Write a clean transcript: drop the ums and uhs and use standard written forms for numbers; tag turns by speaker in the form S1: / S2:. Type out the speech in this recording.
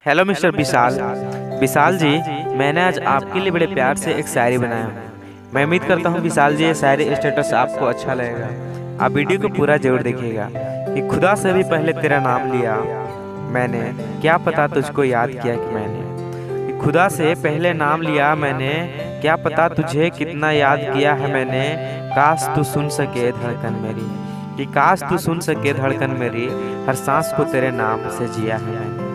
S1: Hello mister विशाल। विशाल जी, मैंने आज आपके लिए बड़े प्यार से एक शायरी बनाया हूँ। मैं उम्मीद करता हूँ विशाल जी ये शायरी स्टेटस आपको अच्छा लगेगा। आप वीडियो को पूरा जरूर देखिएगा। कि खुदा से भी पहले तेरा नाम लिया मैंने, क्या पता तुझको याद किया कि मैंने। कि खुदा से पहले नाम लिया मैंने, क्या पता तुझे कितना याद किया है मैंने। काश तू सुन सके धड़कन मेरी, कि काश तू सुन सके धड़कन मेरी, हर सांस को तेरे नाम से जिया है मैंने।